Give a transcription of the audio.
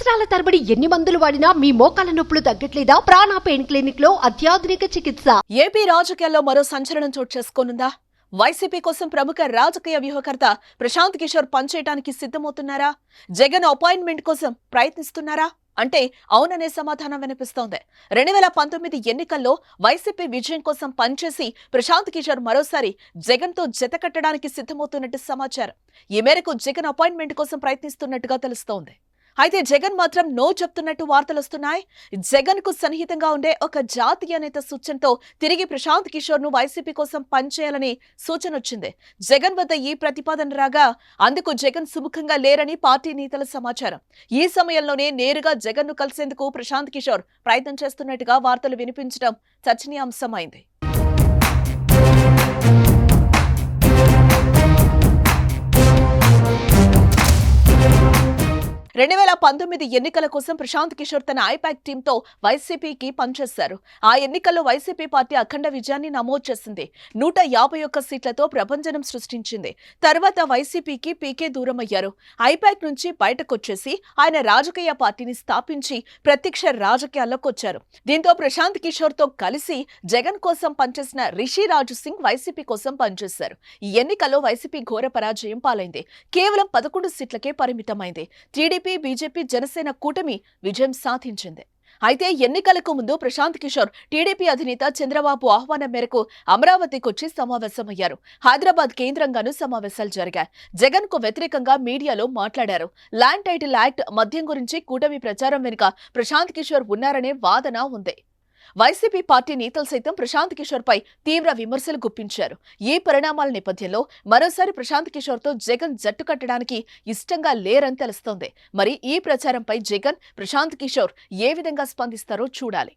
సంవత్సరాల తరబడి ఎన్ని మందులు వాడినా మీ మోకాల నొప్పులు తగ్గట్లేదా? ప్రాణ పెయిన్ క్లినిక్ లో అత్యాధునిక చికిత్స. ఏపీ రాజకీయాల్లో మరో సంచలనం చోటు చేసుకోనుందా? వైసీపీ కోసం ప్రముఖ రాజకీయ వ్యూహకర్త ప్రశాంత్ కిషోర్ పనిచేయడానికి సిద్ధమవుతున్నారా? జగన్ అపాయింట్మెంట్ కోసం ప్రయత్నిస్తున్నారా అంటే అవుననే సమాధానం వినిపిస్తోంది. 2019 ఎన్నికల్లో వైసీపీ విజయం కోసం పనిచేసి ప్రశాంత్ కిషోర్ మరోసారి జగన్ తో జత కట్టడానికి సిద్ధమవుతున్నట్టు సమాచారం. ఈ మేరకు జగన్ అపాయింట్మెంట్ కోసం ప్రయత్నిస్తున్నట్టుగా తెలుస్తోంది. అయితే జగన్ మాత్రం నో చెప్తున్నట్టు వార్తలొస్తున్నాయి. జగన్ కు సన్నిహితంగా ఉండే ఒక జాతీయ నేత సూచనతో తిరిగి ప్రశాంత్ కిషోర్ ను వైసీపీ కోసం పనిచేయాలని సూచన వచ్చింది. జగన్ వద్ద ఈ ప్రతిపాదన రాగా అందుకు జగన్ సుముఖంగా లేరని పార్టీ నేతల సమాచారం. ఈ సమయంలోనే నేరుగా జగన్ ను కలిసేందుకు ప్రశాంత్ కిషోర్ ప్రయత్నం చేస్తున్నట్టుగా వార్తలు వినిపించడం చర్చనీయాంశమైంది. 2019 ఎన్నికల కోసం ప్రశాంత్ కిషోర్ తన ఐపాక్ టీంతో వైసీపీకి పనిచేశారు. ఆ ఎన్నికల్లో వైసీపీ పార్టీ అఖండ విజయాన్ని నమోదు చేసింది. 151 సీట్లతో ప్రభంజనం సృష్టించింది. తర్వాత వైసీపీకి పీకే దూరమయ్యారు. ఐపాక్ నుంచి బయటకొచ్చేసి ఆయన రాజకీయ పార్టీని స్థాపించి ప్రత్యక్ష రాజకీయాల్లోకి వచ్చారు. దీంతో ప్రశాంత్ కిషోర్ తో కలిసి జగన్ కోసం పనిచేసిన రిషి రాజు సింగ్ వైసీపీ కోసం పనిచేశారు. ఈ ఎన్నికల్లో వైసీపీ ఘోర పరాజయం పాలైంది. కేవలం 11 సీట్లకే పరిమితమైంది. టీడీపీ, బీజేపీ, జనసేన కూటమి విజయం సాధించింది. అయితే ఎన్నికలకు ముందు ప్రశాంత్ కిషోర్ టీడీపీ అధినేత చంద్రబాబు ఆహ్వానం మేరకు అమరావతికొచ్చి సమావేశమయ్యారు. హైదరాబాద్ కేంద్రంగానూ సమావేశాలు జరిగాయి. జగన్ కు వ్యతిరేకంగా మీడియాలో మాట్లాడారు. ల్యాండ్ టైటిల్ యాక్ట్, మద్యం గురించి కూటమి ప్రచారం వెనుక ప్రశాంత్ కిషోర్ ఉన్నారనే వాదన ఉంది. వైసీపీ పార్టీ నేతలు సైతం ప్రశాంత్ కిషోర్ పై తీవ్ర విమర్శలు గుప్పించారు. ఈ పరిణామాల నేపథ్యంలో మరోసారి ప్రశాంత్ కిషోర్ తో జగన్ జట్టు కట్టడానికి ఇష్టంగా లేరని తెలుస్తోంది. మరి ఈ ప్రచారంపై జగన్, ప్రశాంత్ కిషోర్ ఏ విధంగా స్పందిస్తారో చూడాలి.